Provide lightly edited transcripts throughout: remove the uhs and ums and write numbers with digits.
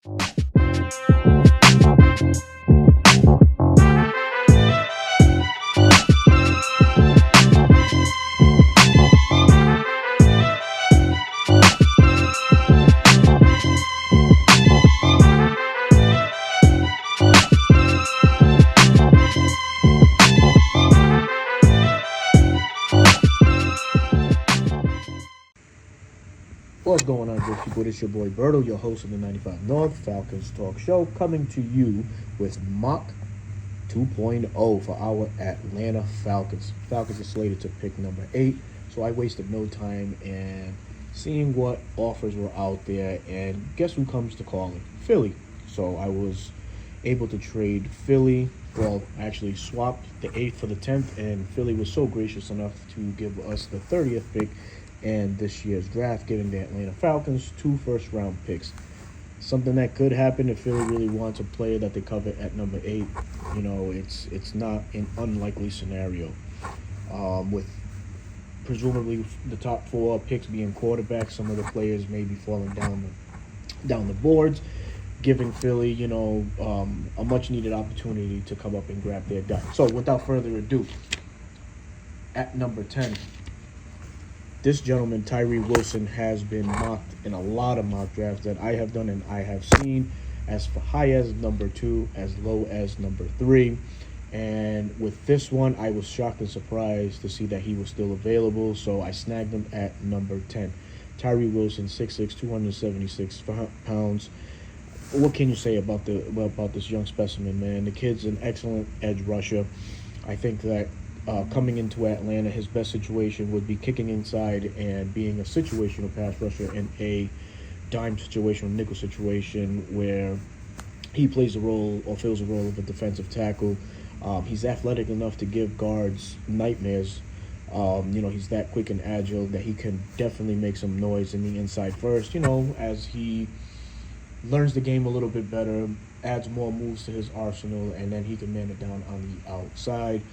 What's going on, good people? This your boy Berto, your host of the 95 North Falcons Talk Show, coming to you with mock 2.0 for our Atlanta Falcons. Falcons are slated to pick number 8, so I wasted no time in seeing what offers were out there, and guess who comes to calling? Philly. So I was able to trade Philly. Well, actually swapped the 8th for the 10th, and Philly was so gracious enough to give us the 30th pick and this year's draft, giving the Atlanta Falcons 2 first-round picks. Something that could happen if Philly really wants a player that they cover at number 8. You know, it's not an unlikely scenario. With presumably the top 4 picks being quarterbacks, some of the players may be falling down the boards, giving Philly, a much-needed opportunity to come up and grab their guy. So, without further ado, at number 10. This gentleman, Tyree Wilson, has been mocked in a lot of mock drafts that I have done and I have seen, as high as number 2, as low as number 3. And with this one, I was shocked and surprised to see that he was still available, so I snagged him at number 10. Tyree Wilson, 6'6", 276 pounds. What can you say about this young specimen, man? The kid's an excellent edge rusher. I think that coming into Atlanta, his best situation would be kicking inside and being a situational pass rusher in a dime situation, nickel situation, where he plays a role or fills a role of a defensive tackle. He's athletic enough to give guards nightmares. He's that quick and agile that he can definitely make some noise in the inside first, as he learns the game a little bit better, adds more moves to his arsenal, and then he can man it down on the outside.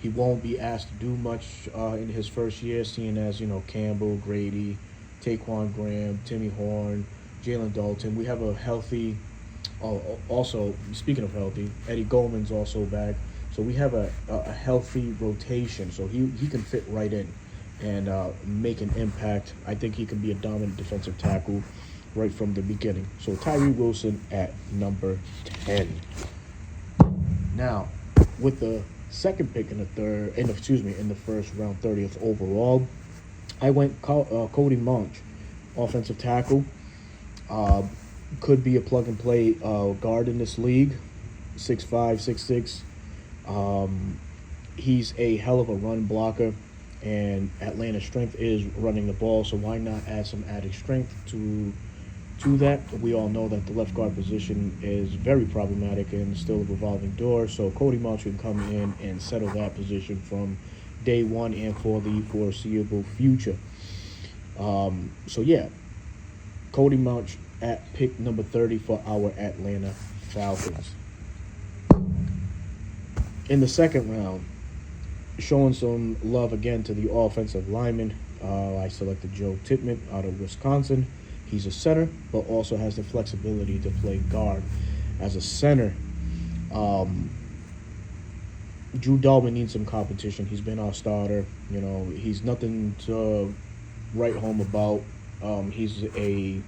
He won't be asked to do much in his first year, seeing as, Campbell, Grady, Taquan Graham, Timmy Horn, Jalen Dalton. We have a healthy, also, speaking of healthy, Eddie Goldman's also back. So we have a healthy rotation, so he can fit right in and make an impact. I think he can be a dominant defensive tackle right from the beginning. So Tyree Wilson at number 10. Now, with the second pick in the first round, 30th overall, I went Cody Monch, offensive tackle. Could be a plug and play guard in this league, 6'5", 6'6". He's a hell of a run blocker, and Atlanta's strength is running the ball, so why not add some added strength to that? We all know that the left guard position is very problematic and still a revolving door, so Cody Monch can come in and settle that position from day one and for the foreseeable future. Cody Monch at pick number 30 for our Atlanta Falcons. In the second round, showing some love again to the offensive lineman, I selected Joe Tippmann out of Wisconsin. He's a center, but also has the flexibility to play guard. As a center, Drew Dalman needs some competition. He's been our starter. He's nothing to write home about. He's a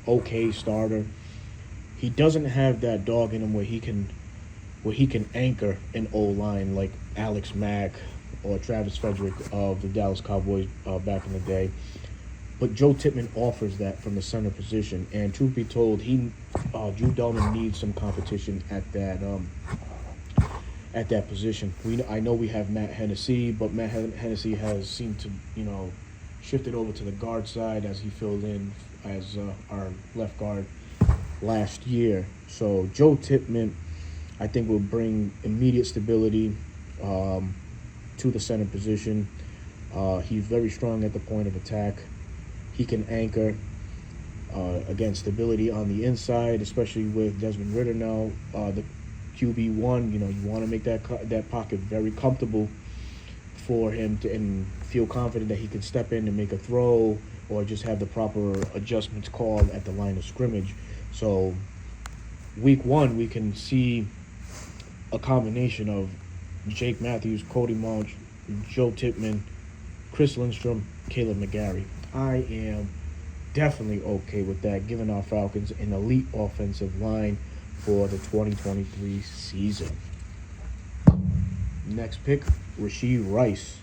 okay starter. He doesn't have that dog in him where he can anchor an O-line like Alex Mack or Travis Frederick of the Dallas Cowboys back in the day. But Joe Tippmann offers that from the center position, and truth be told, Drew Dalman needs some competition at that position. I know we have Matt Hennessy, but Matt Hennessy has seemed to shifted over to the guard side as he filled in as our left guard last year. So Joe Tippmann, I think, will bring immediate stability to the center position. He's very strong at the point of attack. He can anchor, again, stability on the inside, especially with Desmond Ridder now, the QB1. You want to make that pocket very comfortable for him to and feel confident that he can step in and make a throw or just have the proper adjustments called at the line of scrimmage. So week one, we can see a combination of Jake Matthews, Cody Monch, Joe Tippmann, Chris Lindstrom, Caleb McGarry. I am definitely okay with that, giving our Falcons an elite offensive line for the 2023 season. Next pick, Rashee Rice,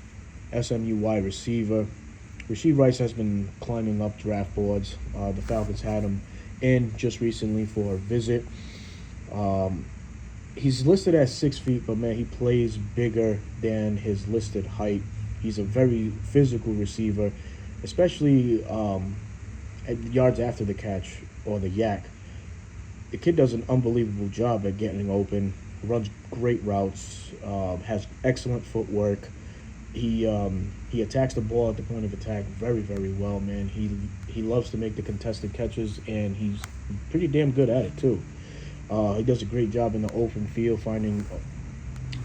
SMU wide receiver. Rashee Rice has been climbing up draft boards. The Falcons had him in just recently for a visit. He's listed at 6 feet, but man, he plays bigger than his listed height. He's a very physical receiver, especially at yards after the catch or the yak. The kid does an unbelievable job at getting open, runs great routes, has excellent footwork. He attacks the ball at the point of attack very, very well, man. He loves to make the contested catches, and he's pretty damn good at it too. He does a great job in the open field, finding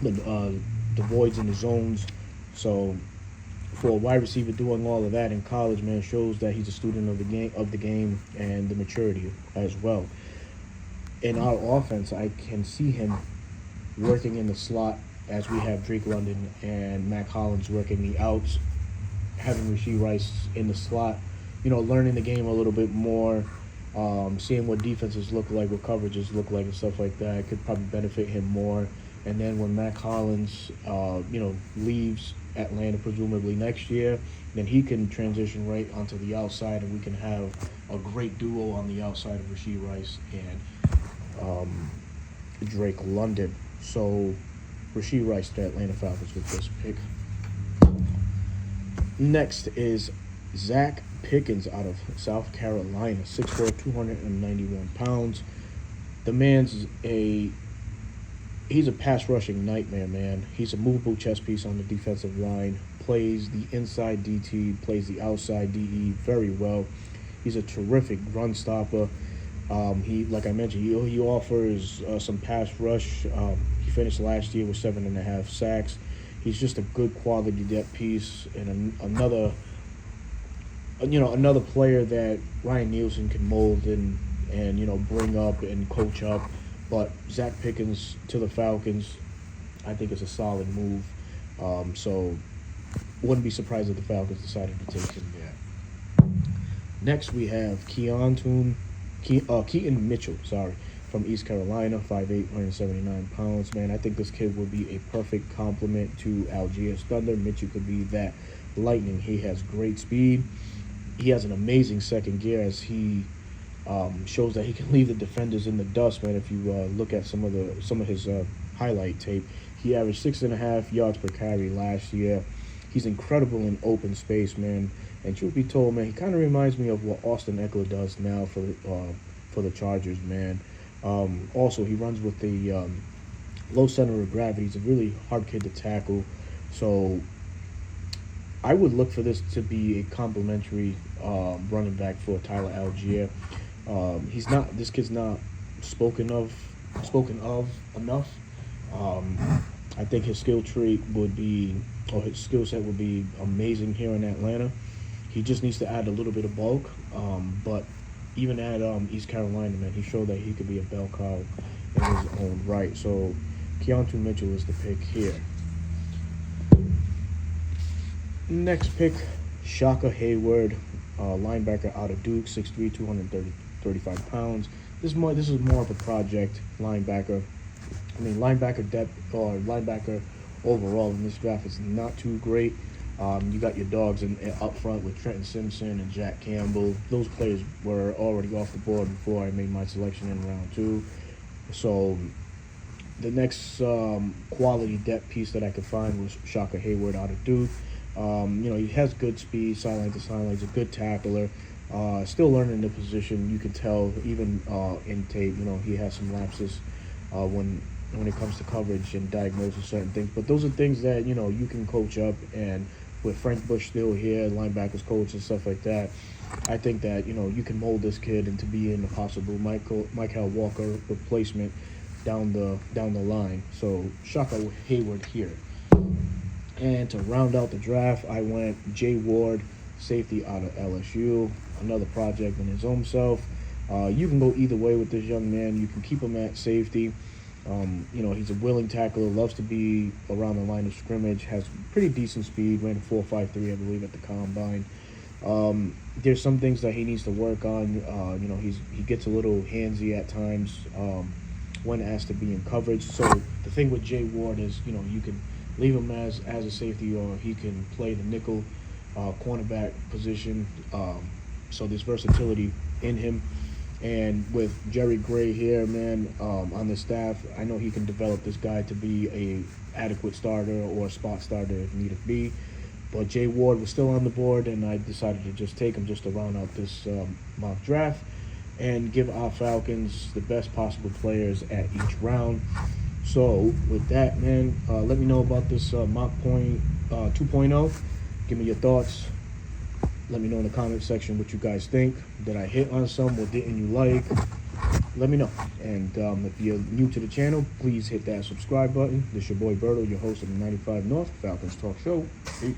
the voids in the zones. So for a wide receiver doing all of that in college, man, shows that he's a student of the game and the maturity as well. In our offense, I can see him working in the slot as we have Drake London and Mac Hollins working the outs, having Rashee Rice in the slot, learning the game a little bit more, seeing what defenses look like, what coverages look like, and stuff like that could probably benefit him more. And then when Mac Hollins, leaves Atlanta presumably next year, then he can transition right onto the outside, and we can have a great duo on the outside of Rashee Rice and Drake London. So Rashee Rice to Atlanta Falcons with this pick. Next is Zach Pickens out of South Carolina, 6'4", 291 pounds. The man's he's a pass rushing nightmare, man. He's a movable chess piece on the defensive line, plays the inside DT, plays the outside DE very well. He's a terrific run stopper. Like I mentioned, he offers some pass rush. He finished last year with 7.5 sacks. He's just a good quality depth piece and another player that Ryan Nielsen can mold and bring up and coach up. But Zach Pickens to the Falcons, I think it's a solid move. So wouldn't be surprised if the Falcons decided to take him there. Next we have Keaton Mitchell, from East Carolina, 5'8", 179 pounds. Man, I think this kid would be a perfect complement to Algiers Thunder. Mitchell could be that lightning. He has great speed. He has an amazing second gear as he shows that he can leave the defenders in the dust, man. If you look at some of his highlight tape, he averaged 6.5 yards per carry last year. He's incredible in open space, man. And truth be told, man, he kind of reminds me of what Austin Eckler does now for the Chargers, man. Also, he runs with the low center of gravity. He's a really hard kid to tackle. So I would look for this to be a complimentary running back for Tyler Algier. This kid's not spoken of enough. I think his skill set would be amazing here in Atlanta. He just needs to add a little bit of bulk. But even at East Carolina, man, he showed that he could be a bell cow in his own right. So Keaton Mitchell is the pick here. Next pick, Shaka Hayward, linebacker out of Duke, 6'3", 235 pounds. This is more of a project linebacker. I mean, linebacker depth or linebacker overall in this draft is not too great. You got your dogs up front with Trenton Simpson and Jack Campbell. Those players were already off the board before I made my selection in round 2. So the next quality depth piece that I could find was Shaka Hayward out of Duke. He has good speed, sideline to sideline. He's a good tackler. Still learning the position. You can tell even in tape. He has some lapses when it comes to coverage and diagnosing certain things. But those are things that you can coach up. And with Frank Bush still here, linebackers coach and stuff like that, I think that you can mold this kid into being a possible Michael Walker replacement down the line. So Shaka Hayward here. And to round out the draft, I went Jay Ward, safety out of LSU, another project in his own self. You can go either way with this young man. You can keep him at safety. He's a willing tackler, loves to be around the line of scrimmage, has pretty decent speed, ran 4.53, I believe, at the combine. There's some things that he needs to work on. He gets a little handsy at times when asked to be in coverage. So the thing with Jay Ward is, you can leave him as a safety, or he can play the nickel cornerback position. So there's versatility in him. And with Jerry Gray here, man, on the staff, I know he can develop this guy to be a adequate starter or a spot starter if needed be. But Jay Ward was still on the board, and I decided to just take him just to round out this mock draft and give our Falcons the best possible players at each round. So with that, man, let me know about this mock point 2.0. Give me your thoughts. Let me know in the comment section what you guys think. Did I hit on some? What didn't you like? Let me know. And if you're new to the channel, please hit that subscribe button. This is your boy Berto, your host of the 95 North Falcons Talk Show. Peace.